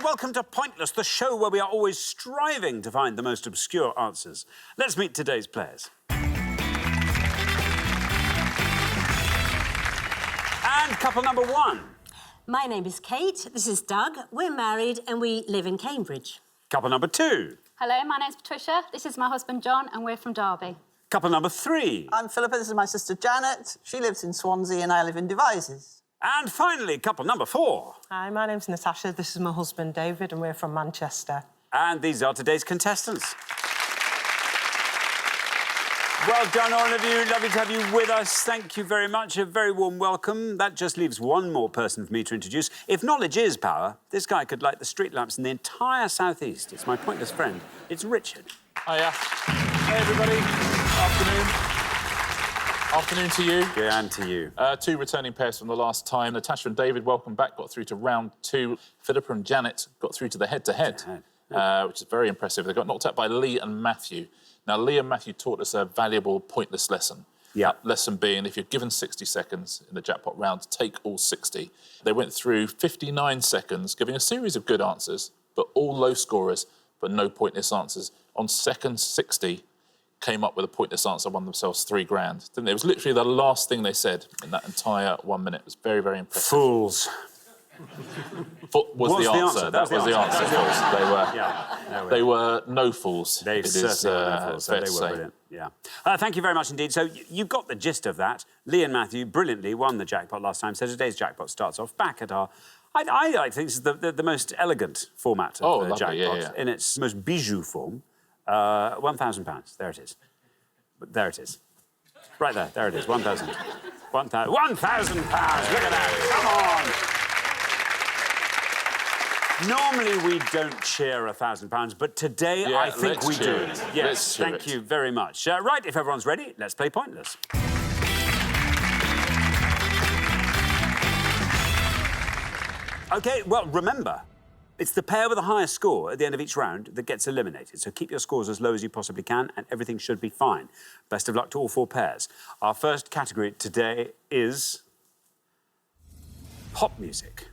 welcome to Pointless, the show where we are always striving to find the most obscure answers. Let's meet today's players. And couple number one. My name is Kate, this is Doug, we're married and we live in Cambridge. Couple number two. Hello, my name's Patricia, this is my husband John and we're from Derby. Couple number three. I'm Philippa, this is my sister Janet. She lives in Swansea and I live in Devizes. And finally, couple number four. Hi, my name's Natasha, this is my husband David and we're from Manchester. And these are today's contestants. Well done, all of you. Lovely to have you with us. Thank you very much. A very warm welcome. That just leaves one more person for me to introduce. If knowledge is power, this guy could light the street lamps in the entire southeast. It's my pointless friend. It's Richard. Hiya. Hey, everybody. Afternoon to you. Yeah, and to you. Two returning pairs from the last time. Natasha and David, welcome back, got through to round two. Philippa and Janet got through to the head-to-head, which is very impressive. They got knocked out by Lee and Matthew. Now, Lee and Matthew taught us a valuable, pointless lesson. Yeah. That lesson being, if you're given 60 seconds in the jackpot round, take all 60. They went through 59 seconds, giving a series of good answers, but all low scorers, but no pointless answers. On second 60, came up with a pointless answer, won themselves $3,000. Didn't they? It was literally the last thing they said in that entire 1 minute. It was very, very impressive. Fools. Was the answer. That was the answer. Fools. They were no fools. They certainly were no fools, so they were brilliant. Yeah. Thank you very much indeed. So you got the gist of that. Lee and Matthew brilliantly won the jackpot last time, so today's jackpot starts off back at our... I think this is the most elegant format of the jackpot, in its most bijou form. £1,000. There it is. There it is. Right there. There it is. 1,000. £1,000. Look at that. Come on. Normally we don't cheer £1,000, but today I think we do. Yes, thank you very much. Right, if everyone's ready, let's play Pointless. OK, well, remember, it's the pair with the highest score at the end of each round that gets eliminated. So keep your scores as low as you possibly can and everything should be fine. Best of luck to all four pairs. Our first category today is pop music.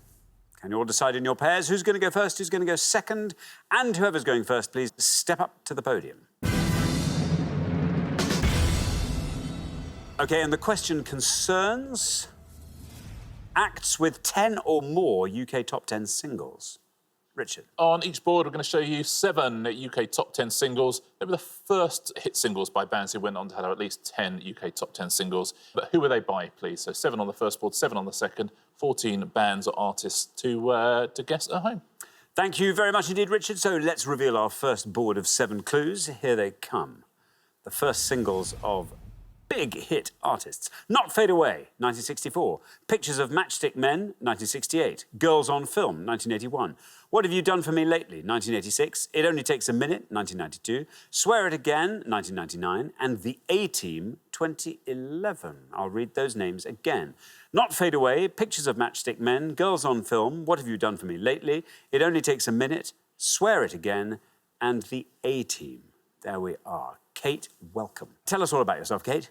Can you all decide in your pairs who's going to go first, who's going to go second? And whoever's going first, please step up to the podium. OK, and the question concerns acts with 10 or more UK top 10 singles. Richard. On each board, we're going to show you 7 UK top 10 singles. They were the first hit singles by bands who went on to have at least 10 UK top 10 singles. But who were they by, please? So 7 on the first board, 7 on the second, 14 bands or artists to guess at home. Thank you very much indeed, Richard. So let's reveal our first board of 7 clues. Here they come. The first singles of big hit artists. Not Fade Away, 1964. Pictures of Matchstick Men, 1968. Girls on Film, 1981. What Have You Done For Me Lately, 1986. It Only Takes a Minute, 1992. Swear It Again, 1999. And The A-Team, 2011. I'll read those names again. Not Fade Away, Pictures of Matchstick Men, Girls on Film, What Have You Done For Me Lately, It Only Takes a Minute, Swear It Again, and The A-Team. There we are. Kate, welcome. Tell us all about yourself, Kate.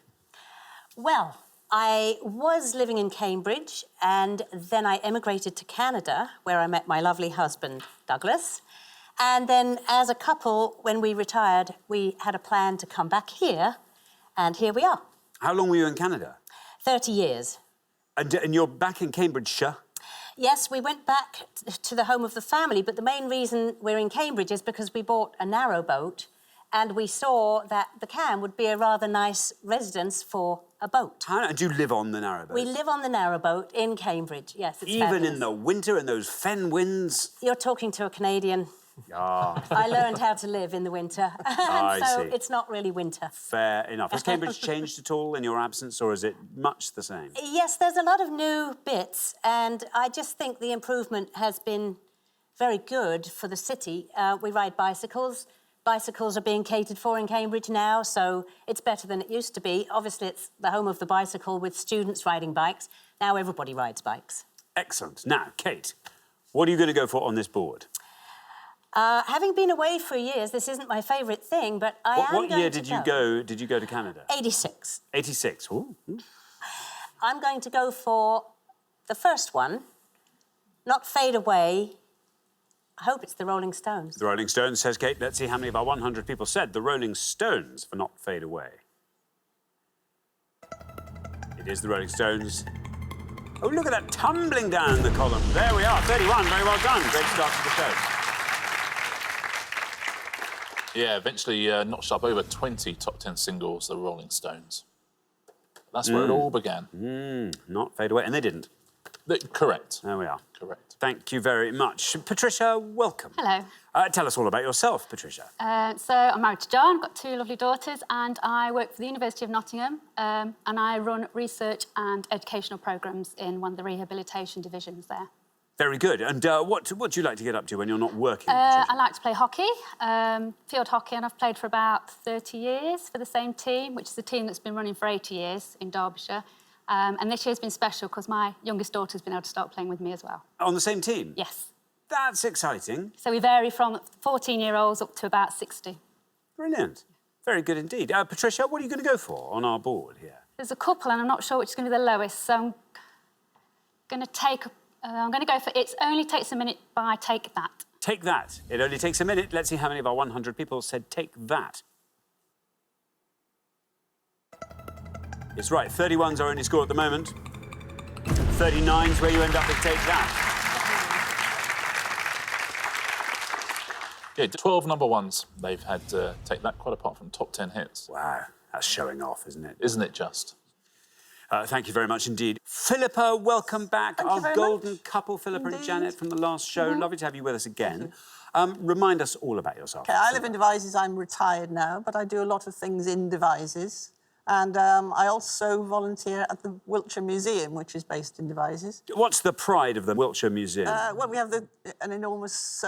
Well, I was living in Cambridge and then I emigrated to Canada where I met my lovely husband, Douglas. And then as a couple, when we retired, we had a plan to come back here and here we are. How long were you in Canada? 30 years. And you're back in Cambridgeshire? Yes, we went back to the home of the family, but the main reason we're in Cambridge is because we bought a narrowboat and we saw that the Cam would be a rather nice residence for a boat. Do you live on the narrowboat? We live on the narrowboat in Cambridge, yes. It's Even fabulous. in the winter and those fen winds? You're talking to a Canadian. Ah. I learned how to live in the winter, and so it's not really winter. Fair enough. Has Cambridge changed at all in your absence, or is it much the same? Yes, there's a lot of new bits, and I just think the improvement has been very good for the city. We ride bicycles. Bicycles are being catered for in Cambridge now, so it's better than it used to be. Obviously, it's the home of the bicycle with students riding bikes. Now everybody rides bikes. Excellent. Now, Kate, what are you going to go for on this board? Having been away for years, this isn't my favourite thing, but I am going to What year did you go to Canada? 86. 86. Ooh. I'm going to go for the first one, Not Fade Away, I hope it's the Rolling Stones. The Rolling Stones, says Kate. Let's see how many of our 100 people said the Rolling Stones for Not Fade Away. It is the Rolling Stones. Oh, look at that tumbling down the column. There we are, 31. Very well done. Great start to the show. Yeah, eventually notched up over 20 top 10 singles, the Rolling Stones. That's where it all began. Not Fade Away, and they didn't. Correct. There we are. Correct. Thank you very much. Patricia, welcome. Hello. Tell us all about yourself, Patricia. So I'm married to John, got 2 lovely daughters, and I work for the University of Nottingham, and I run research and educational programmes in one of the rehabilitation divisions there. Very good. And what do you like to get up to when you're not working, Patricia? I like to play hockey, field hockey, and I've played for about 30 years for the same team, which is a team that's been running for 80 years in Derbyshire. And this year's been special because my youngest daughter's been able to start playing with me as well. On the same team? Yes. That's exciting. So we vary from 14-year-olds up to about 60. Brilliant. Very good indeed. Patricia, what are you going to go for on our board here? There's a couple, and I'm not sure which is going to be the lowest, so I'm going to go for It Only Takes a Minute by Take That. Take That. It only takes a minute. Let's see how many of our 100 people said Take That. It's right. 31's our only score at the moment. 39's where you end up with Take That. Yeah, 12 number ones they've had to take that, quite apart from top 10 hits. Wow. That's showing off, isn't it? Isn't it just? Thank you very much indeed. Philippa, welcome back. Thank you Our very golden much. couple, Philippa and Indeed. Janet from the last show. Lovely to have you with us again. Remind us all about yourself. Okay, I live in Devizes. I'm retired now, but I do a lot of things in Devizes. And I also volunteer at the Wiltshire Museum, which is based in Devizes. What's the pride of the Wiltshire Museum? Well, we have an enormous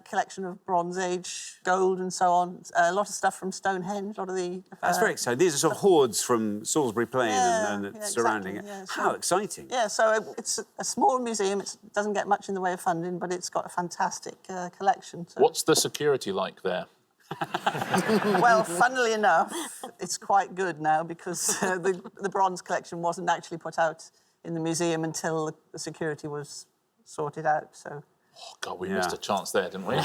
collection of Bronze Age gold and so on. A lot of stuff from Stonehenge, a lot of the... That's very exciting. These are sort of hoards from Salisbury Plain and yeah, surrounding exactly, it. yeah, How so- exciting. Yeah, so it's a small museum. It doesn't get much in the way of funding, but it's got a fantastic collection. So. What's the security like there? Well, funnily enough, it's quite good now because the bronze collection wasn't actually put out in the museum until the security was sorted out, so... Oh, God, we missed a chance there, didn't we?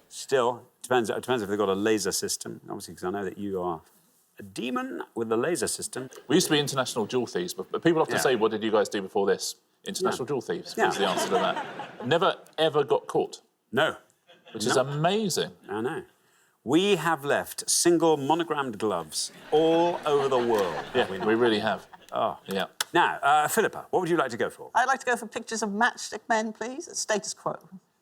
Still, depends if they've got a laser system. Obviously, because I know that you are a demon with the laser system. We used to be international jewel thieves, but people often Yeah. say, what did you guys do before this? International jewel thieves Yeah. was the answer to that. Never, ever got caught, No. which is amazing. I know. We have left single monogrammed gloves all over the world. Yeah, we really have. Oh. Yeah. Now, Philippa, what would you like to go for? I'd like to go for pictures of matchstick men, please. Status quo.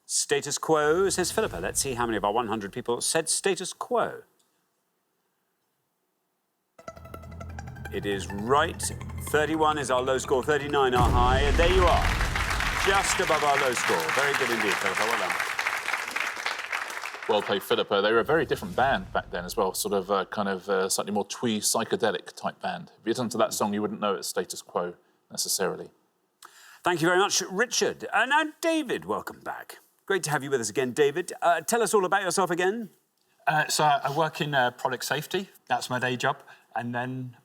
Status quo, says Philippa. Let's see how many of our 100 people said status quo. It is right. 31 is our low score, 39 our high. There you are, just above our low score. Very good indeed, Philippa. Well done. Well played, Philippa. They were a very different band back then as well, sort of slightly more twee, psychedelic type band. If you listened to that song, you wouldn't know it's Status Quo necessarily. Thank you very much, Richard. Now, David, welcome back. Great to have you with us again, David. Tell us all about yourself again. So I work in product safety. That's my day job. And then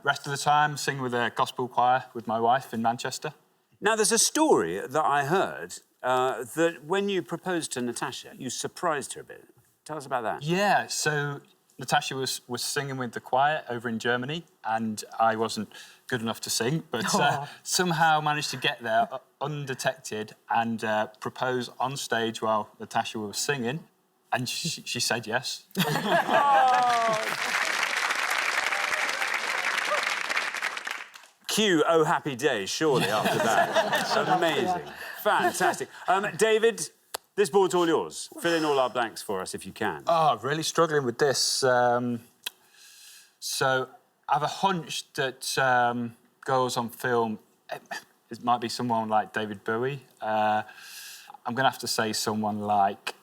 rest of the time, sing with a gospel choir with my wife in Manchester. Now, there's a story that I heard that when you proposed to Natasha, you surprised her a bit. Tell us about that. Yeah, so Natasha was singing with the choir over in Germany, and I wasn't good enough to sing, but somehow managed to get there undetected and propose on stage while Natasha was singing, and she said yes. Cue Oh Happy Day, surely, after that. Amazing. Fantastic. David, this board's all yours. Fill in all our blanks for us if you can. Oh, really struggling with this. So I have a hunch that girls on film, it might be someone like David Bowie. I'm going to have to say someone like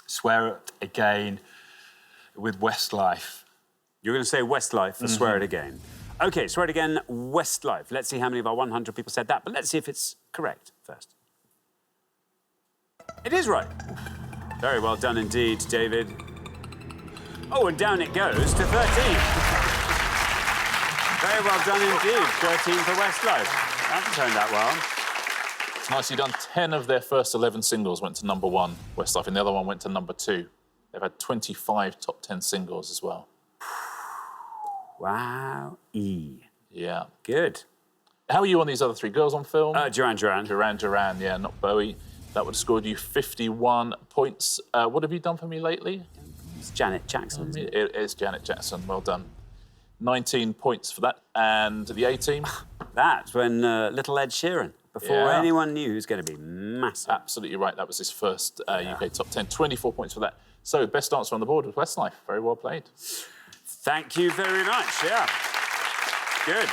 Swear It Again with Westlife. You're going to say Westlife for Swear It Again. OK, Swear It Again, Westlife. Let's see how many of our 100 people said that, but let's see if it's correct first. It is right. Very well done indeed, David. Oh, and down it goes to 13. Very well done indeed. 13 for Westlife. That turned out well. Nicely done. 10 of their first 11 singles went to #1, Westlife, and the other one went to #2. They've had 25 top 10 singles as well. Wow. Yeah. Good. How are you on these other 3? Girls on Film? Duran Duran. Duran Duran, yeah, not Bowie. That would have scored you 51 points. What have you done for me lately? It's Janet Jackson. Isn't it? It is Janet Jackson. Well done. 19 points for that. And the A-Team? That's when little Ed Sheeran, before anyone knew he was going to be massive. Absolutely right. That was his first UK top 10. 24 points for that. So, best answer on the board was Westlife. Very well played. Thank you very much, yeah. Good.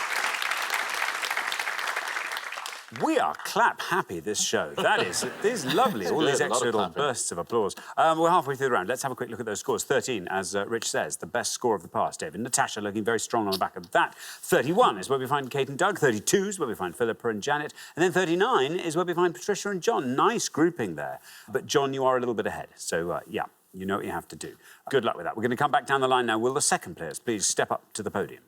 We are clap happy, this show. This is lovely, all these Good, a lot extra of little clapping. bursts of applause. We're halfway through the round. Let's have a quick look at those scores. 13, as Rich says, the best score of the past. David, Natasha looking very strong on the back of that. 31 is where we find Kate and Doug. 32 is where we find Philippa and Janet. And then 39 is where we find Patricia and John. Nice grouping there. But John, you are a little bit ahead. So, yeah, you know what you have to do. Good luck with that. We're going to come back down the line now. Will the second players please step up to the podium?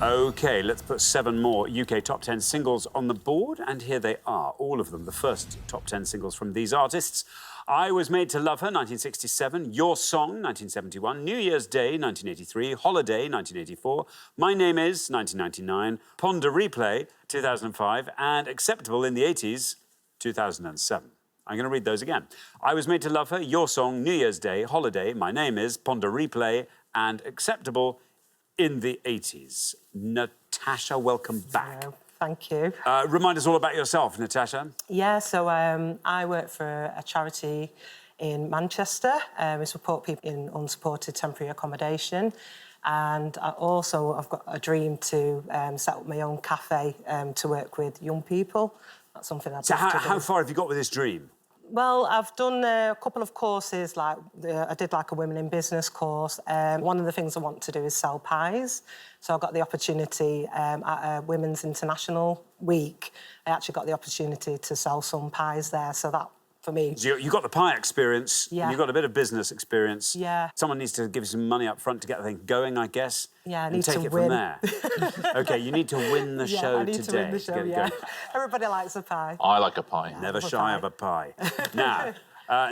OK, let's put 7 more UK top 10 singles on the board, and here they are, all of them. The first top 10 singles from these artists. I Was Made to Love Her, 1967, Your Song, 1971, New Year's Day, 1983, Holiday, 1984, My Name Is, 1999, Ponder Replay, 2005, and Acceptable in the 80s, 2007. I'm going to read those again. I Was Made to Love Her, Your Song, New Year's Day, Holiday, My Name Is, Ponder Replay, and Acceptable in the 80s. Natasha, welcome back. Hello. Thank you. Remind us all about yourself, Natasha. Yeah, so I work for a charity in Manchester. We support people in unsupported temporary accommodation. And I've got a dream to set up my own cafe to work with young people. That's something I'd love to do. How far have you got with this dream? Well, I've done a couple of courses, I did a Women in Business course. One of the things I want to do is sell pies. So I got the opportunity at a Women's International Week. I actually got the opportunity to sell some pies there. So that, for me... So you got the pie experience, yeah. and you've got a bit of business experience. Yeah. Someone needs to give you some money up front to get the thing going, I guess. Yeah, I and need take to it win. from there. OK, you need to win the show I need today. to win the show, Get it yeah. going. Everybody likes a pie. I like a pie. Never love a shy pie. of a pie. Now,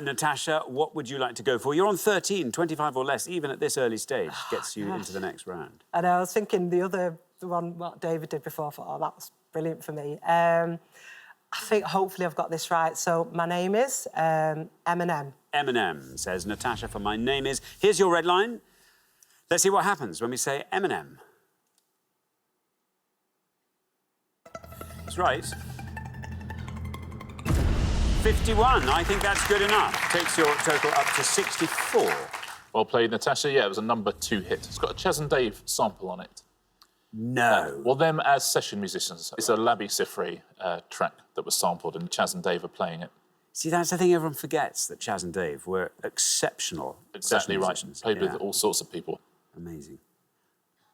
Natasha, what would you like to go for? You're on 13, 25 or less, even at this early stage, gets you into the next round. And I was thinking the one what David did before, I thought, oh, that was brilliant for me. I think hopefully I've got this right. So my name is Eminem. Eminem, says Natasha for My Name Is. Here's your red line. Let's see what happens when we say Eminem. That's right. 51. I think that's good enough. Takes your total up to 64. Well played, Natasha. Yeah, it was a #2 hit. It's got a Chaz and Dave sample on it. No. Well, them as session musicians. It's a Labi Siffre track that was sampled, and Chaz and Dave are playing it. See, that's the thing everyone forgets, that Chaz and Dave were exceptional Exactly session right. musicians. Played Yeah. with all sorts of people. Amazing.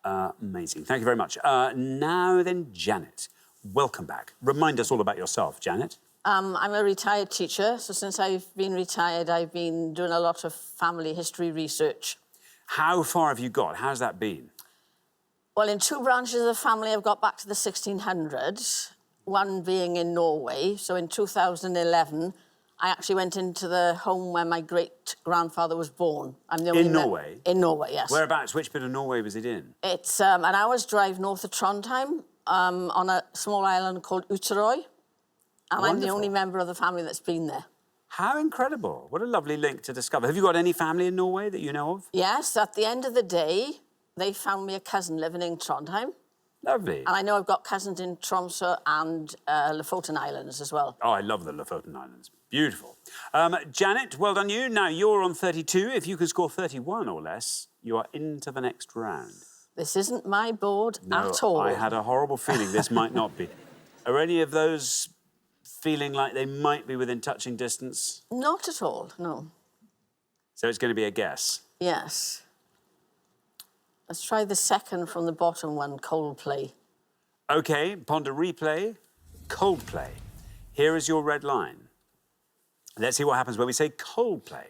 Amazing. Thank you very much. Now then, Janet, welcome back. Remind us all about yourself, Janet. I'm a retired teacher, so since I've been retired, I've been doing a lot of family history research. How far have you got? How's that been? Well, in 2 branches of the family, I've got back to the 1600s, one being in Norway. So in 2011, I actually went into the home where my great-grandfather was born. I'm the only In Norway? In Norway, yes. Whereabouts? Which bit of Norway was it in? It's an hour's drive north of Trondheim on a small island called Uterøy. And I'm the Wonderful. only member of the family that's been there. How incredible. What a lovely link to discover. Have you got any family in Norway that you know of? Yes, at the end of the day, they found me a cousin living in Trondheim. Lovely. And I know I've got cousins in Tromsø and Lofoten Islands as well. Oh, I love the Lofoten Islands. Beautiful. Janet, well done you. Now, you're on 32. If you can score 31 or less, you are into the next round. This isn't my board No, at all. I had a horrible feeling this might not be. Are any of those feeling like they might be within touching distance? Not at all, no. So it's going to be a guess. Yes. Let's try the second from the bottom one, Coldplay. OK, Ponder Replay, Coldplay. Here is your red line. Let's see what happens when we say Coldplay.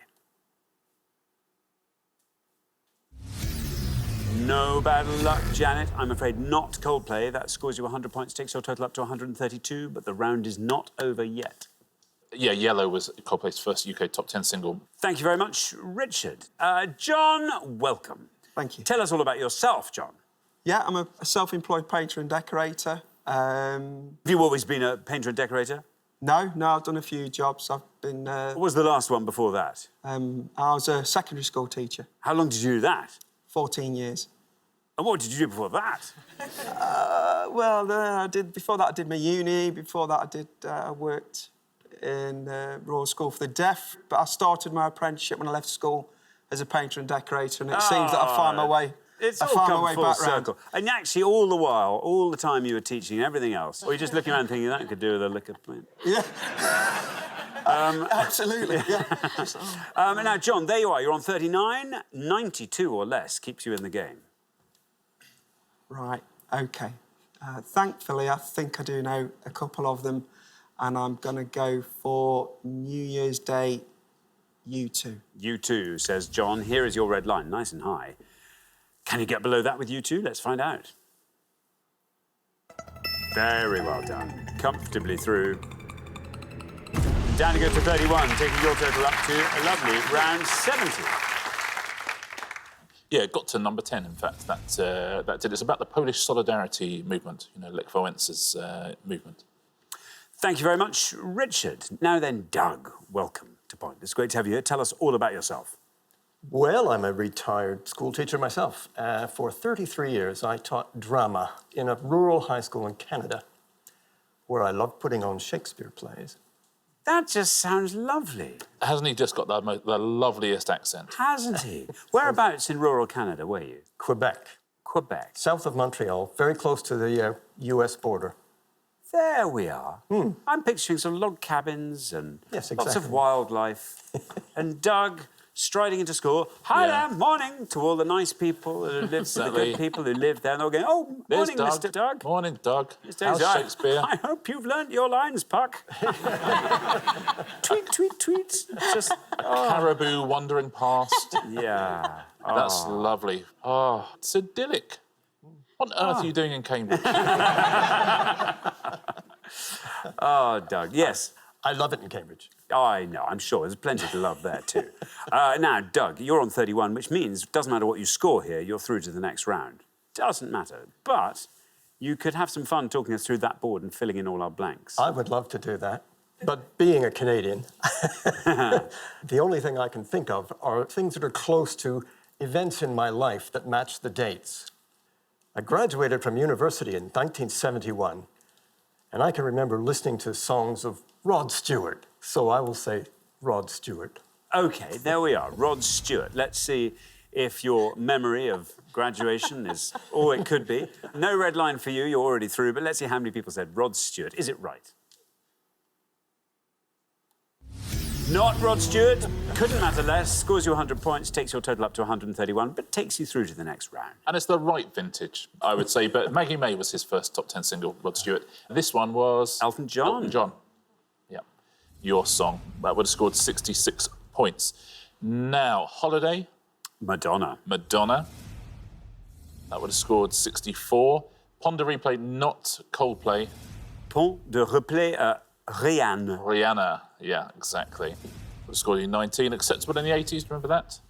No bad luck, Janet. I'm afraid not Coldplay. That scores you 100 points, takes your total up to 132, but the round is not over yet. Yeah, Yellow was Coldplay's first UK top 10 single. Thank you very much, Richard. John, welcome. Thank you. Tell us all about yourself, John. Yeah, I'm a self-employed painter and decorator. Have you always been a painter and decorator? No, I've done a few jobs. I've been... What was the last one before that? I was a secondary school teacher. How long did you do that? 14 years. And what did you do before that? Before that I did my uni. Before that I worked in Royal School for the Deaf. But I started my apprenticeship when I left school as a painter and decorator, and it seems that I found my way. It's all come full circle. And actually, all the while, all the time you were teaching and everything else, or you're just looking around thinking that could do with a liquor plant. Yeah. Absolutely, yeah. Now, John, there you are. You're on 39. 92 or less keeps you in the game. Right, OK. Thankfully, I think I do know a couple of them, and I'm going to go for New Year's Day, U2. U2, says John. Here is your red line, nice and high. Can you get below that with U2? Let's find out. Very well done. Comfortably through. Down to go to 31, taking your total up to a lovely round 70. Yeah, it got to number 10, in fact. That did. It's about the Polish solidarity movement, you know, Lech Wałęsa's movement. Thank you very much, Richard. Now then, Doug, welcome to Point. It's great to have you here. Tell us all about yourself. Well, I'm a retired school teacher myself. For 33 years, I taught drama in a rural high school in Canada, where I loved putting on Shakespeare plays. That just sounds lovely. Hasn't he just got the loveliest accent? Hasn't he? Whereabouts in rural Canada were you? Quebec. Quebec. South of Montreal, very close to the US border. There we are. I'm picturing some log cabins and Yes, lots of exactly. wildlife. And Doug striding into school. Hi there, morning, to all the nice people who live, the good people who live there. And they're going, oh, morning, Mr. Doug. Morning, Doug. Mr. How's Doug. Shakespeare? I hope you've learnt your lines, Puck. Tweet, tweet, tweet. Just, Caribou wandering past. yeah. That's lovely. Oh, it's idyllic. What on earth are you doing in Cambridge? Oh, Doug, yes. I love it in Cambridge. Oh, I know, I'm sure. There's plenty to love there, too. Now, Doug, you're on 31, which means it doesn't matter what you score here, you're through to the next round. Doesn't matter. But you could have some fun talking us through that board and filling in all our blanks. I would love to do that. But being a Canadian, the only thing I can think of are things that are close to events in my life that match the dates. I graduated from university in 1971, and I can remember listening to songs of Rod Stewart, so I will say Rod Stewart. OK, there we are, Rod Stewart. Let's see if your memory of graduation is all it could be. No red line for you, you're already through, but let's see how many people said Rod Stewart. Is it right? Not Rod Stewart. Couldn't matter less. Scores you 100 points, takes your total up to 131, but takes you through to the next round. And it's the right vintage, I would say. But Maggie May was his first top 10 single, Rod Stewart. This one was... Elton John. Elton John. Yeah. Your song. That would have scored 66 points. Now, Holiday. Madonna. Madonna. That would have scored 64. Ponder Replay, not Coldplay. Pont de replay, Rihanna. Rihanna. Yeah, exactly. Would have scored you 19. Acceptable in the 80s, remember that?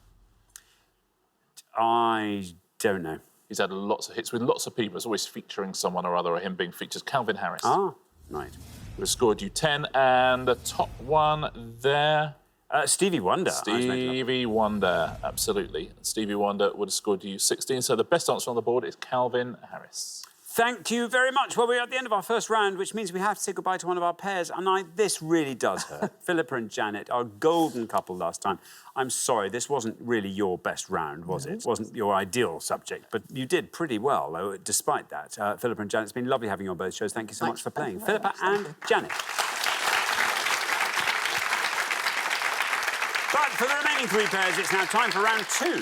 I don't know. He's had lots of hits with lots of people. It's always featuring someone or other, or him being featured. Calvin Harris. Ah, right. Would have scored you 10. And the top one there... Stevie Wonder. Stevie Wonder, absolutely. Stevie Wonder would have scored you 16. So the best answer on the board is Calvin Harris. Thank you very much. Well, we're at the end of our first round, which means we have to say goodbye to one of our pairs, and this really does hurt. Philippa and Janet, our golden couple last time. I'm sorry, this wasn't really your best round, was it? It wasn't your ideal subject, but you did pretty well, though, despite that. Philippa and Janet, it's been lovely having you on both shows. Thank you so much for playing. Philippa and Janet. But for the remaining three pairs, it's now time for round two.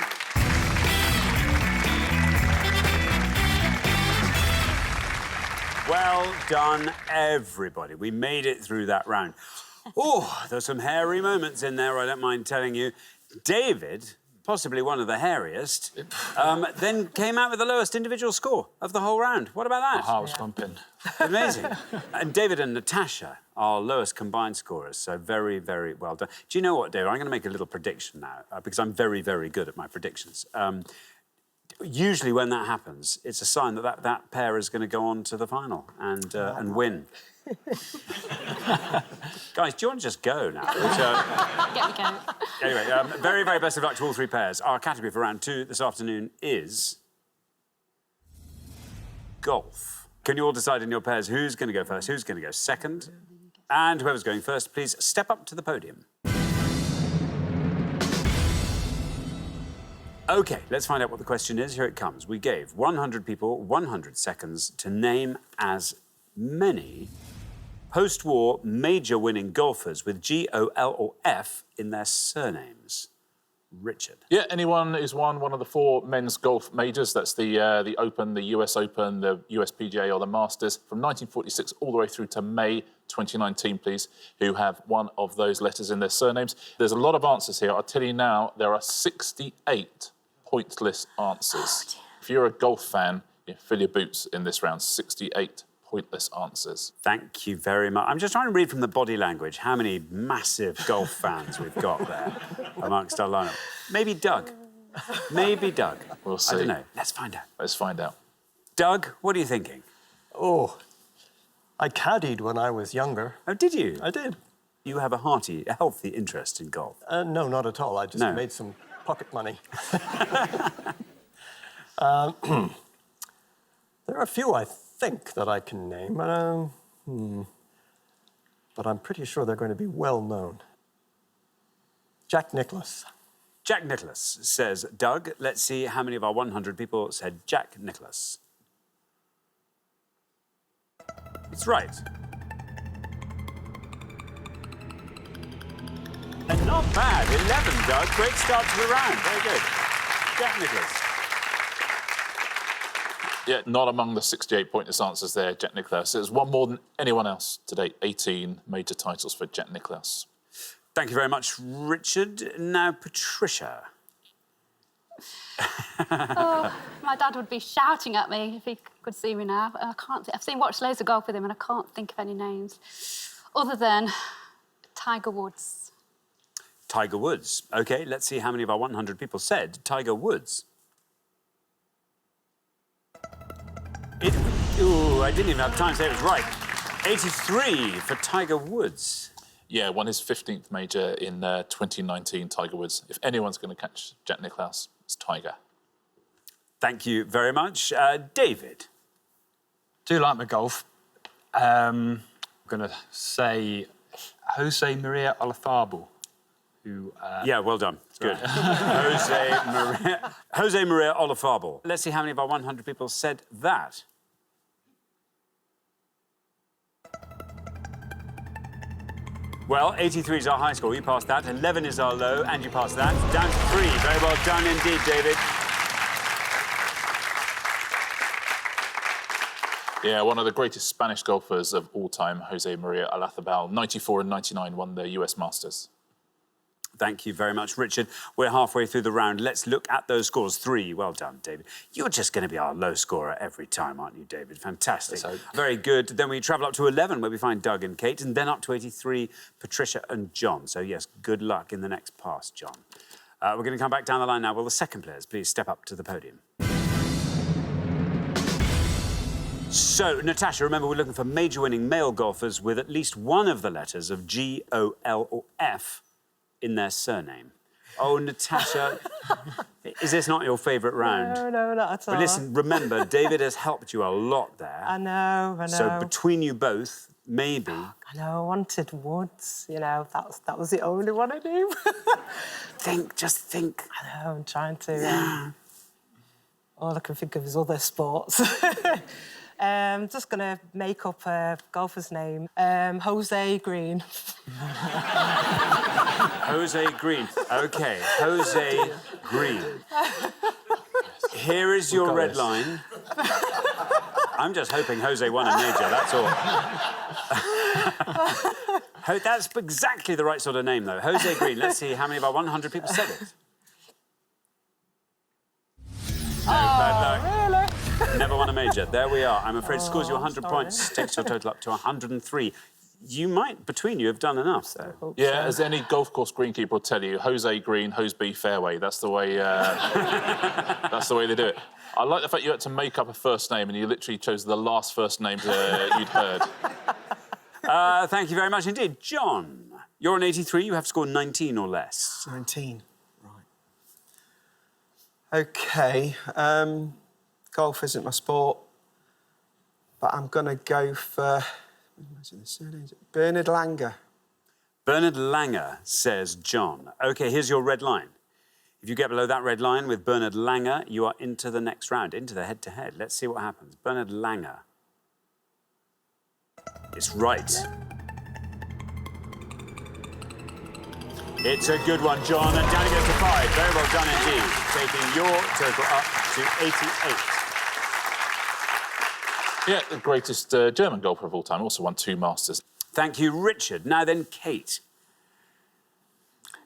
Well done, everybody. We made it through that round. Oh, there's some hairy moments in there, I don't mind telling you. David possibly one of the hairiest, then came out with the lowest individual score of the whole round. What about that? My heart was pumping. Amazing. And David and Natasha are lowest combined scorers, so very, very well done. Do you know what, David? I'm going to make a little prediction now, because I'm very, very good at my predictions. Usually when that happens, it's a sign that that pair is going to go on to the final and win. Guys, do you want to just go now? Get me going. Anyway, very, very best of luck to all three pairs. Our category for round 2 this afternoon is golf. Can you all decide in your pairs who's going to go first, who's going to go second? And whoever's going first, please step up to the podium. OK, let's find out what the question is. Here it comes. We gave 100 people 100 seconds to name as many post-war major winning golfers with G-O-L or F in their surnames. Richard. Yeah, anyone who's won one of the 4 men's golf majors, that's the Open, the US Open, the US PGA or the Masters, from 1946 all the way through to May 2019, please, who have one of those letters in their surnames. There's a lot of answers here. I'll tell you now, there are 68 pointless answers. If you're a golf fan, fill your boots in this round. 68 pointless answers. Thank you very much. I'm just trying to read from the body language how many massive golf fans we've got there amongst our lineup. Maybe Doug. Maybe Doug. We'll see. I don't know. Let's find out. Let's find out. Doug, what are you thinking? Oh, I caddied when I was younger. Oh, did you? I did. You have a healthy interest in golf. No, not at all. I just made some pocket money. There are a few, I think, that I can name, but I'm pretty sure they're going to be well known. Jack Nicklaus. Jack Nicklaus, says Doug. Let's see how many of our 100 people said Jack Nicklaus. It's right. And not bad. 11, Doug. Great start to the round. Very good. Jack Nicklaus. Yeah, not among the 68 pointless answers there, Jack Nicklaus. It was one more than anyone else to date. 18 major titles for Jack Nicklaus. Thank you very much, Richard. Now, Patricia. Oh, my dad would be shouting at me if he could see me now. I can't. I've watched loads of golf with him, and I can't think of any names other than Tiger Woods. Tiger Woods. OK, let's see how many of our 100 people said Tiger Woods. Ooh, I didn't even have time to say it was right. 83 for Tiger Woods. Yeah, won his 15th major in 2019, Tiger Woods. If anyone's going to catch Jack Nicklaus, it's Tiger. Thank you very much. David. Do like my golf. I'm going to say Jose Maria Olazabal, who... Yeah, well done. It's good. Jose Maria Olazabal. Let's see how many of our 100 people said that. Well, 83 is our high score. You passed that. 11 is our low, and you passed that. Down to 3. Very well done indeed, David. Yeah, one of the greatest Spanish golfers of all time, Jose Maria Olazabal, 94 and 99, won the US Masters. Thank you very much, Richard. We're halfway through the round. Let's look at those scores. 3. Well done, David. You're just going to be our low scorer every time, aren't you, David? Fantastic. Very good. Then we travel up to 11, where we find Doug and Kate, and then up to 83, Patricia and John. So, yes, good luck in the next pass, John. We're going to come back down the line now. Will the second players please step up to the podium? So, Natasha, remember, we're looking for major winning male golfers with at least one of the letters of G, O, L or F in their surname. Oh, Natasha, is this not your favourite round? No, not at all. But listen, remember, David has helped you a lot there. I know. So between you both, maybe... I know, I wanted Woods, you know, that was the only one I knew. Just think. I know, I'm trying to... all I can think of is other sports. Just going to make up a golfer's name. Jose Green. Jose Green. OK, Jose Green. Here is your red line. I'm just hoping Jose won a major, that's all. That's exactly the right sort of name, though. Jose Green. Let's see how many of our 100 people said it. Never won a major. There we are. I'm afraid scores you 100 points, takes your total up to 103. You might, between you, have done enough, though. Yeah, as any golf course greenkeeper will tell you, Jose Green, Hose B fairway. That's the way. That's the way they do it. I like the fact you had to make up a first name and you literally chose the last first name you'd heard. Thank you very much indeed. John, you're on 83. You have to score 19 or less. 19, right. OK, golf isn't my sport, but I'm going to go for Bernard Langer. Bernard Langer, says John. OK, here's your red line. If you get below that red line with Bernard Langer, you are into the next round, into the head-to-head. Let's see what happens. Bernard Langer. It's right. It's a good one, John, and down it goes to 5. Very well done indeed, taking your total up to 88. Yeah, the greatest German golfer of all time. Also won 2 Masters. Thank you, Richard. Now then, Kate.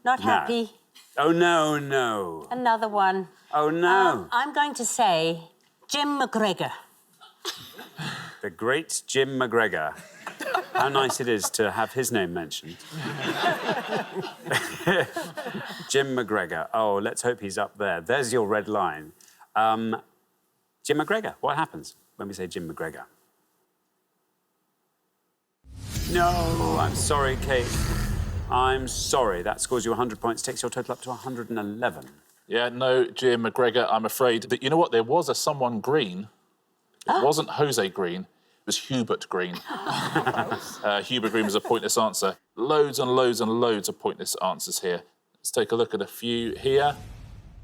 Not happy. Oh, no, no. Another one. Oh, no. I'm going to say Jim McGregor. The great Jim McGregor. How nice it is to have his name mentioned. Jim McGregor. Oh, let's hope he's up there. There's your red line. Jim McGregor. What happens when we say Jim McGregor? No, I'm sorry, Kate. I'm sorry. That scores you 100 points, takes your total up to 111. Yeah, no, Jim McGregor, I'm afraid. But you know what? There was a someone Green. It wasn't Jose Green. It was Hubert Green. Hubert Green was a pointless answer. Loads and loads and loads of pointless answers here. Let's take a look at a few here.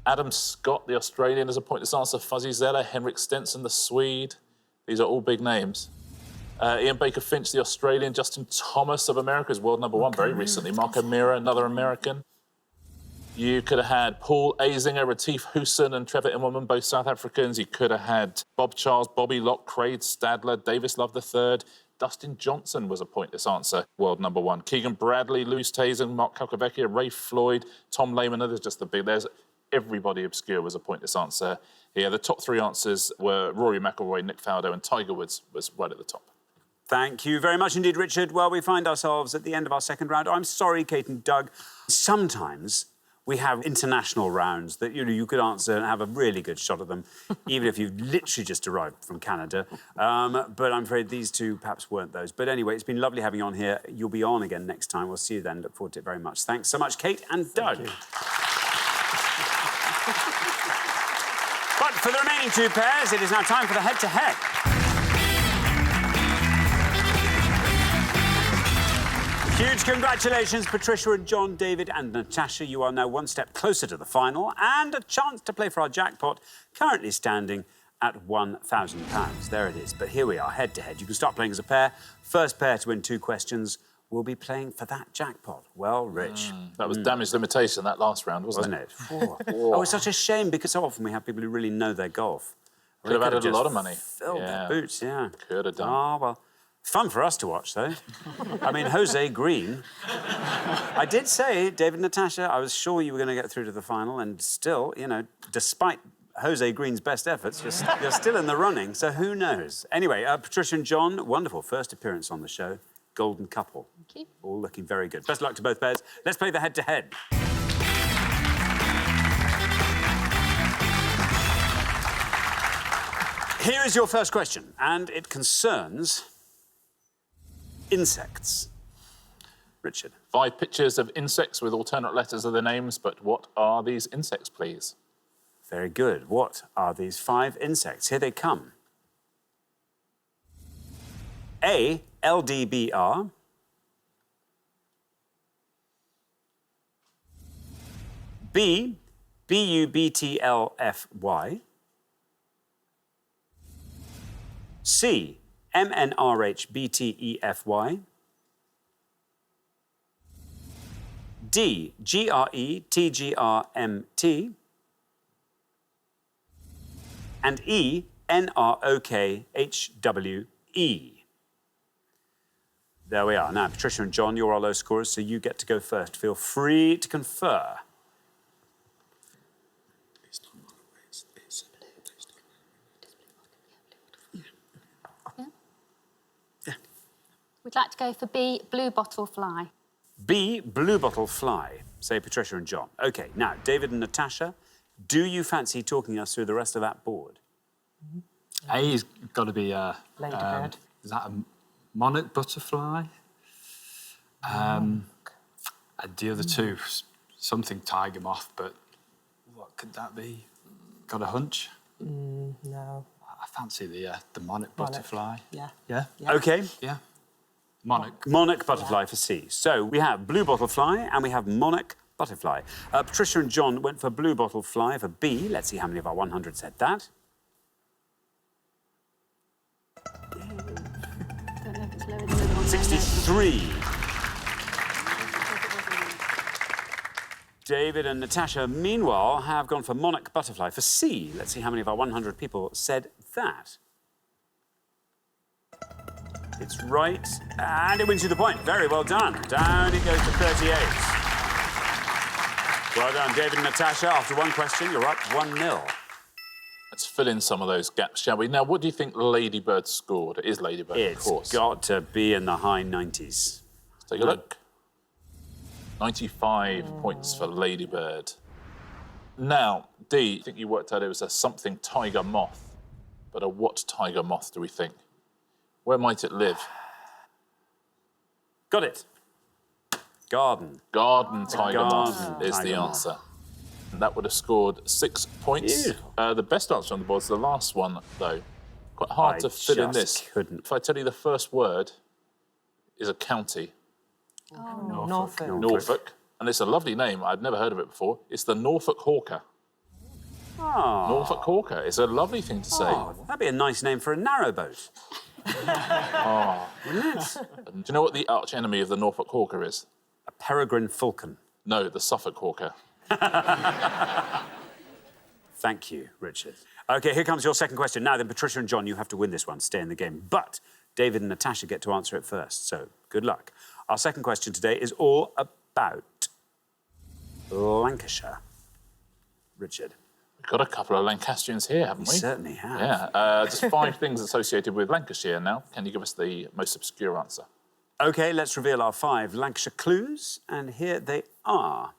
Adam Scott, the Australian, is a pointless answer. Fuzzy Zeller, Henrik Stenson, the Swede. These are all big names. Ian Baker Finch, the Australian. Justin Thomas of America is world #1 very recently. Mark O'Meara, another American. You could have had Paul Azinger, Retief Husson and Trevor Immelman, both South Africans. You could have had Bob Charles, Bobby Locke, Craig Stadler, Davis Love III. Dustin Johnson was a pointless answer, world #1. Keegan Bradley, Louis Tazen, Mark Calcavecchia, Ray Floyd, Tom Lehman. There's just the big... There's everybody obscure was a pointless answer here. The top 3 answers were Rory McIlroy, Nick Faldo and Tiger Woods was right at the top. Thank you very much indeed, Richard. Well, we find ourselves at the end of our second round. I'm sorry, Kate and Doug. Sometimes we have international rounds that you could answer and have a really good shot at them, even if you've literally just arrived from Canada. But I'm afraid these two perhaps weren't those. But anyway, it's been lovely having you on here. You'll be on again next time. We'll see you then. Look forward to it very much. Thanks so much, Kate and Doug. But for the remaining 2 pairs, it is now time for the head-to-head. Huge congratulations, Patricia and John, David and Natasha. You are now 1 step closer to the final and a chance to play for our jackpot, currently standing at £1,000. There it is. But here we are, head-to-head. You can start playing as a pair. First pair to win 2 questions will be playing for that jackpot. Well, Rich. That was damage limitation, that last round, wasn't it? Oh, it's such a shame because so often we have people who really know their golf. Could have added a lot of money. Filled their boots, yeah. Could have done. Oh, well. Fun for us to watch, though. I mean, Jose Green. I did say, David, Natasha, I was sure you were going to get through to the final, and still, you know, despite Jose Green's best efforts, you're still in the running, so who knows? Anyway, Patricia and John, wonderful first appearance on the show. Golden couple. Thank you. All looking very good. Best of luck to both pairs. Let's play the head-to-head. Here is your first question, and it concerns insects. Richard. 5 pictures of insects with alternate letters of their names, but what are these insects, please? Very good. What are these 5 insects? Here they come. A, LDBR. B, BUBTLFY. C, MNRHBTEFY. D, GRETGRMT. And E, NROKHWE. There we are. Now, Patricia and John, you're our low scorers, so you get to go first. Feel free to confer. We'd like to go for B, blue bottle fly. B, blue bottle fly, say Patricia and John. OK, now, David and Natasha, do you fancy talking us through the rest of that board? A's got to be a... Ladybird. Is that a monarch butterfly? And the other two, something tiger moth, but what could that be? Got a hunch? No. I fancy the monarch butterfly. Yeah. Yeah? OK. Yeah. Monarch. Monarch butterfly for C. So we have blue bottle fly and we have monarch butterfly. Patricia and John went for blue bottle fly for B. Let's see how many of our 100 said that. Don't know if it's lower than the other one. 63. David and Natasha, meanwhile, have gone for monarch butterfly for C. Let's see how many of our 100 people said that. It's right, and it wins you the point. Very well done. Down it goes to 38. Well done, David and Natasha. After one question, you're up 1-0. Let's fill in some of those gaps, shall we? Now, what do you think Ladybird scored? It is Ladybird, of course. It's got to be in the high 90s. Let's take a look. 95 points for Ladybird. Now, D, I think you worked out it was a something tiger moth. But a what tiger moth do we think? Where might it live? Got it. Garden. Garden tiger moth Garden is the tiger moth. answer. And that would have scored 6 points. Beautiful. The best answer on the board is the last one, though. Quite hard I to fit in just this. couldn't. If I tell you the first word is a county, Norfolk. Norfolk, and it's a lovely name. I'd never heard of it before. It's the Norfolk Hawker. Oh. Norfolk Hawker. It's a lovely thing to say. Oh, that'd be a nice name for a narrowboat. Wouldn't it? Do you know what the arch enemy of the Norfolk Hawker is? A peregrine falcon. No, the Suffolk Hawker. Thank you, Richard. OK, here comes your second question. Now then, Patricia and John, you have to win this one, stay in the game. But David and Natasha get to answer it first, so good luck. Our second question today is all about Lancashire. Richard. We've got a couple of Lancastrians here, haven't we? We certainly have. Yeah. Just 5 things associated with Lancashire now. Can you give us the most obscure answer? OK, let's reveal our 5 Lancashire clues, and here they are.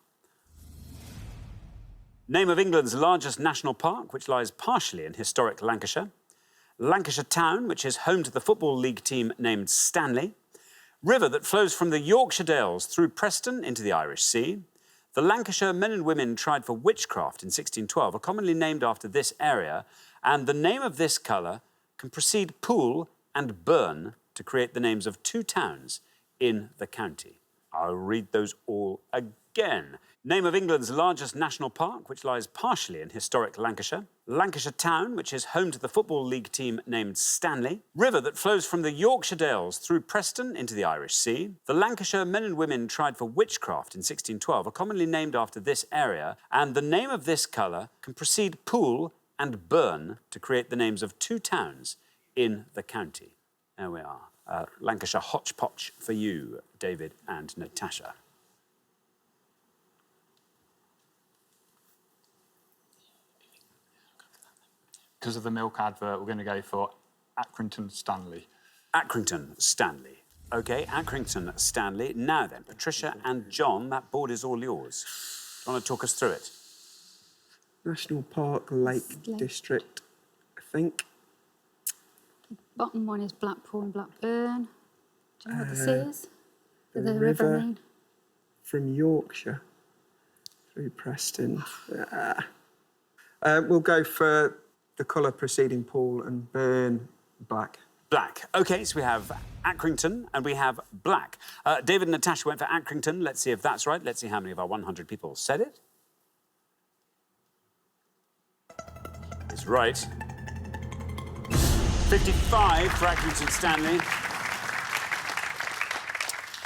Name of England's largest national park, which lies partially in historic Lancashire. Lancashire Town, which is home to the Football League team named Stanley. River that flows from the Yorkshire Dales through Preston into the Irish Sea. The Lancashire men and women tried for witchcraft in 1612 are commonly named after this area, and the name of this colour can precede pool and burn to create the names of 2 towns in the county. I'll read those all again. Name of England's largest national park, which lies partially in historic Lancashire. Lancashire Town, which is home to the Football League team named Stanley. River that flows from the Yorkshire Dales through Preston into the Irish Sea. The Lancashire men and women tried for witchcraft in 1612 are commonly named after this area, and the name of this colour can precede pool and burn to create the names of 2 towns in the county. There we are. Lancashire hodgepodge for you, David and Natasha. Because of the milk advert, we're going to go for Accrington Stanley. Accrington Stanley. OK, Accrington Stanley. Now then, Patricia and John, that board is all yours. Do you want to talk us through it? National Park, Lake District, I think. Bottom one is Blackpool and Blackburn. Do you know what this is? The river, I mean. From Yorkshire through Preston. We'll go for the colour preceding pool and burn, black. Black. OK, so we have Accrington and we have black. David and Natasha went for Accrington. Let's see if that's right. Let's see how many of our 100 people said it. It's right. 55 for Accrington Stanley.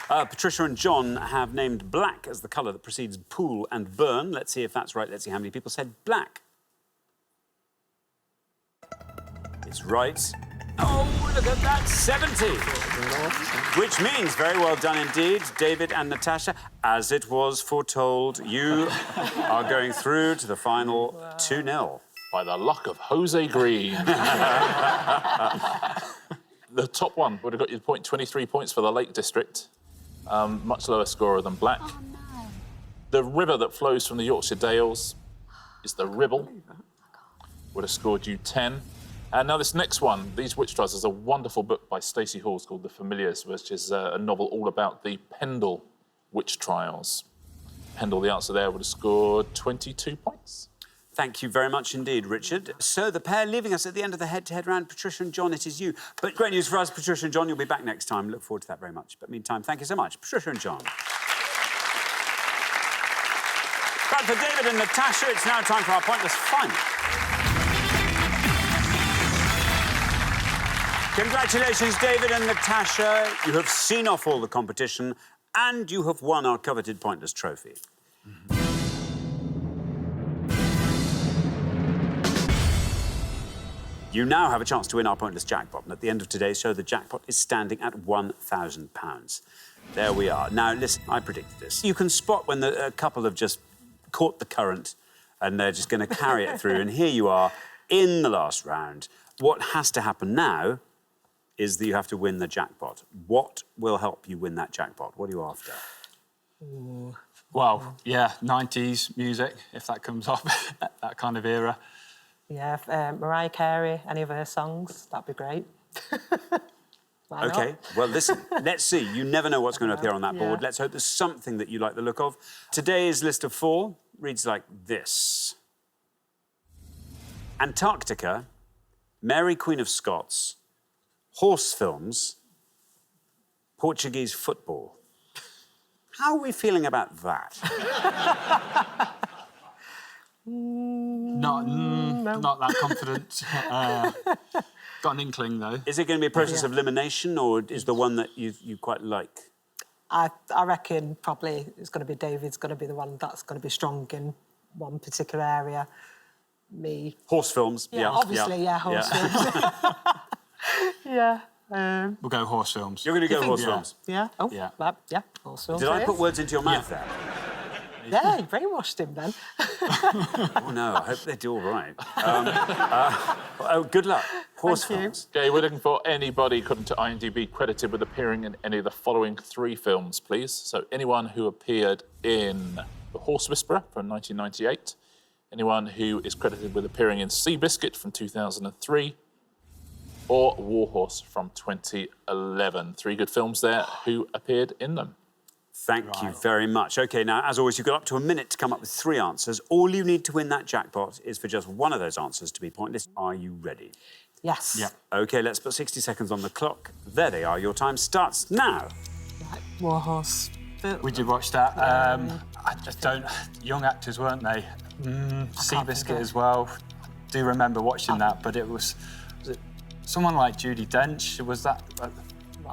Patricia and John have named black as the colour that precedes pool and burn. Let's see if that's right. Let's see how many people said black. It's right. Oh, look at that, 70. Which means, very well done indeed, David and Natasha. As it was foretold, you are going through to the final 2-0. By the luck of Jose Green. The top one would have got you 23 points for the Lake District. Much lower scorer than Black. Oh, no. The river that flows from the Yorkshire Dales is the Ribble. Would have scored you 10. And now this next one, These Witch Trials, is a wonderful book by Stacey Halls called The Familiars, which is a novel all about the Pendle Witch Trials. Pendle, the answer there, would have scored 22 points. Thank you very much indeed, Richard. So the pair leaving us at the end of the head-to-head round, Patricia and John, it is you. But great news for us, Patricia and John, you'll be back next time. Look forward to that very much. But meantime, thank you so much, Patricia and John. But for David and Natasha, it's now time for our pointless final. Congratulations, David and Natasha. You have seen off all the competition and you have won our coveted pointless trophy. You now have a chance to win our pointless jackpot, and at the end of today's show, the jackpot is standing at £1,000. There we are. Now, listen, I predicted this. You can spot when a couple have just caught the current and they're just going to carry it through, and here you are in the last round. What has to happen now is that you have to win the jackpot. What will help you win that jackpot? What are you after? Well, yeah, 90s music, if that comes up, that kind of era. Yeah, Mariah Carey, any of her songs, that'd be great. Why not? OK, well, listen, let's see. You never know what's going to appear on that board. Let's hope there's something that you like the look of. Today's list of 4 reads like this. Antarctica, Mary Queen of Scots, horse films, Portuguese football. How are we feeling about that? Not that confident. Got an inkling, though. Is it going to be a process of elimination, or is the one that you quite like? I reckon probably it's going to be David's going to be the one that's going to be strong in one particular area. Me. Horse films. Yeah, obviously, horse films. Yeah. We'll go horse films. You're going to go horse films? Yeah. Oh, Yeah. yeah, horse films. Did I put words into your mouth there? Yeah, you brainwashed him then. Oh, no, I hope they do all right. Good luck. Horse films. Okay, we're looking for anybody, according to IMDb, credited with appearing in any of the following 3 films, please. So anyone who appeared in The Horse Whisperer from 1998, anyone who is credited with appearing in Seabiscuit from 2003, or Warhorse from 2011. 3 good films there. Who appeared in them? Thank you very much. OK, now, as always, you've got up to a minute to come up with 3 answers. All you need to win that jackpot is for just one of those answers to be pointless. Are you ready? Yes. Yeah. OK, let's put 60 seconds on the clock. There they are. Your time starts now. Right, Warhorse. We did watch that. I just don't... Young actors, weren't they? Seabiscuit as well. Do remember watching that, but it was it someone like Judi Dench? Was that...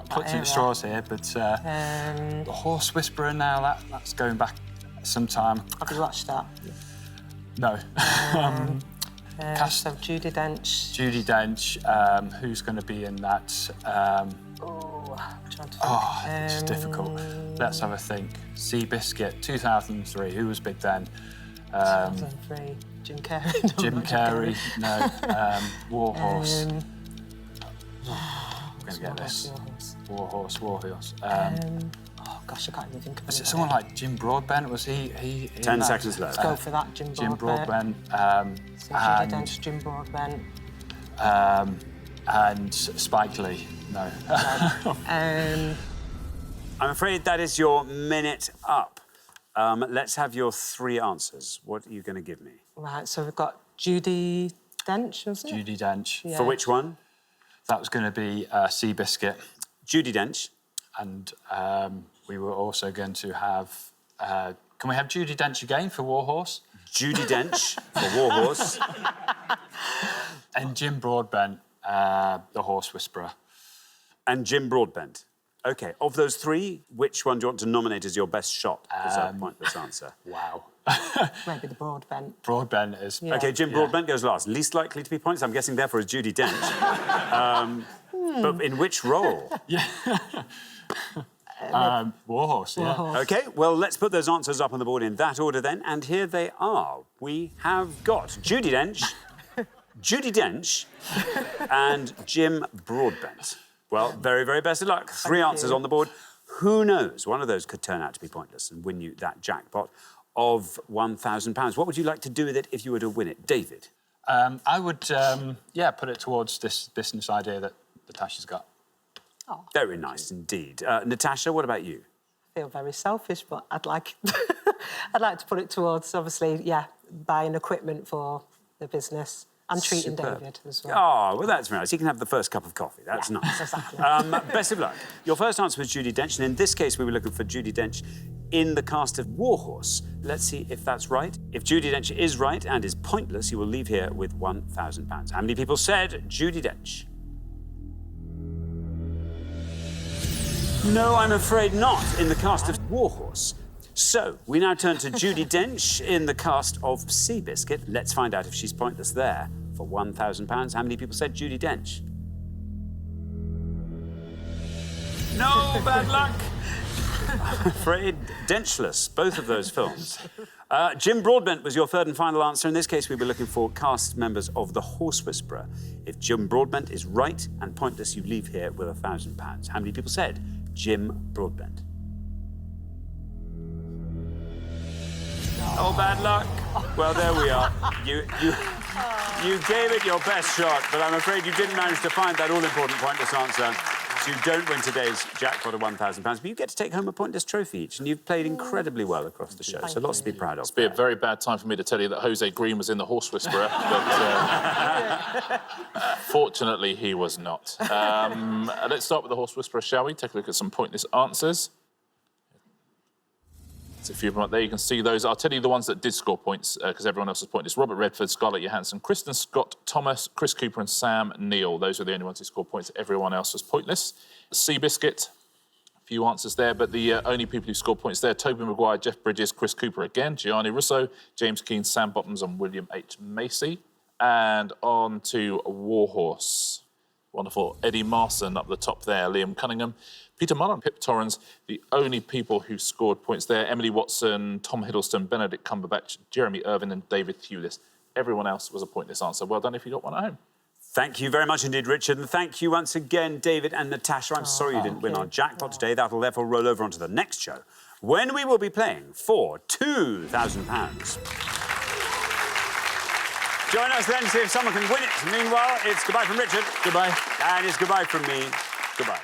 Clutching at straws here, but The Horse Whisperer now, that's going back some time. Have you watched that? No. So Judi Dench. Judi Dench, who's going to be in that? I'm trying to think. It's difficult. Let's have a think. Seabiscuit, 2003, who was big then? 2003, Jim Carrey. No, Jim not Carrey, no. Warhorse. I'm going to get this. Warhorse. Oh, gosh, I can't even think of it. Was it someone like Jim Broadbent? Was he 10 seconds left. Let's go for that, Jim Broadbent. So Judi Dench, Jim Broadbent. And Spike Lee. No. I'm afraid that is your minute up. Let's have your 3 answers. What are you going to give me? Right, so we've got Judi Dench, wasn't it? Judi Dench. Yeah. For which one? That was going to be Seabiscuit. Judi Dench. And we were also going to have... can we have Judi Dench again for Warhorse? Judi Dench for Warhorse. And Jim Broadbent, The Horse Whisperer. And Jim Broadbent. OK, of those 3, which one do you want to nominate as your best shot as a pointless answer? Wow. Maybe the Broadbent. Broadbent is... Yeah. OK, Jim Broadbent goes last. Least likely to be pointless, I'm guessing, therefore, is Judi Dench. But in which role? Yeah. Warhorse, yeah. Warhorse. OK, well, let's put those answers up on the board in that order then. And here they are. We have got Judi Dench, and Jim Broadbent. Well, very, very best of luck. Three answers on the board. Who knows? One of those could turn out to be pointless and win you that jackpot of £1,000. What would you like to do with it if you were to win it? David? I would, put it towards this business idea that Natasha's got. Oh. Very nice indeed. Natasha, what about you? I feel very selfish, but I'd like to put it towards, obviously, buying equipment for the business and treating Superb. David as well. Oh, well, that's very nice. You can have the first cup of coffee. That's nice. Exactly. Best of luck. Your first answer was Judi Dench, and in this case, we were looking for Judi Dench in the cast of Warhorse. Let's see if that's right. If Judi Dench is right and is pointless, you will leave here with £1,000. How many people said Judi Dench? No, I'm afraid not, in the cast of Warhorse. So, we now turn to Judi Dench in the cast of Seabiscuit. Let's find out if she's pointless there for £1,000. How many people said Judi Dench? No, bad luck. I'm afraid Denchless, both of those films. Jim Broadbent was your third and final answer. In this case, we were looking for cast members of The Horse Whisperer. If Jim Broadbent is right and pointless, you leave here with £1,000. How many people said Jim Broadbent? Oh, bad luck. Well, there we are. You gave it your best shot, but I'm afraid you didn't manage to find that all-important pointless answer. So you don't win today's jackpot of £1,000, but you get to take home a pointless trophy each, and you've played incredibly well across the show, so lots to be proud of. It'd be a very bad time for me to tell you that Jose Green was in The Horse Whisperer, but fortunately he was not. Let's start with The Horse Whisperer, shall we? Take a look at some pointless answers. There's a few of them up there. You can see those. I'll tell you the ones that did score points, because everyone else was pointless. Robert Redford, Scarlett Johansson, Kristen Scott, Thomas, Chris Cooper and Sam Neill. Those were the only ones who scored points. Everyone else was pointless. Seabiscuit, a few answers there, but the only people who scored points there, Tobey Maguire, Jeff Bridges, Chris Cooper again, Gianni Russo, James Keane, Sam Bottoms and William H. Macy. And on to Warhorse. Wonderful. Eddie Marsan up the top there, Liam Cunningham, Peter Mullen, Pip Torrens, the only people who scored points there, Emily Watson, Tom Hiddleston, Benedict Cumberbatch, Jeremy Irvin and David Thewlis. Everyone else was a pointless answer. Well done if you got one at home. Thank you very much indeed, Richard, and thank you once again, David and Natasha. I'm sorry you didn't win our jackpot today. That'll therefore roll over onto the next show, when we will be playing for £2,000. Join us then to see if someone can win it. Meanwhile, it's goodbye from Richard. Goodbye. And it's goodbye from me. Goodbye.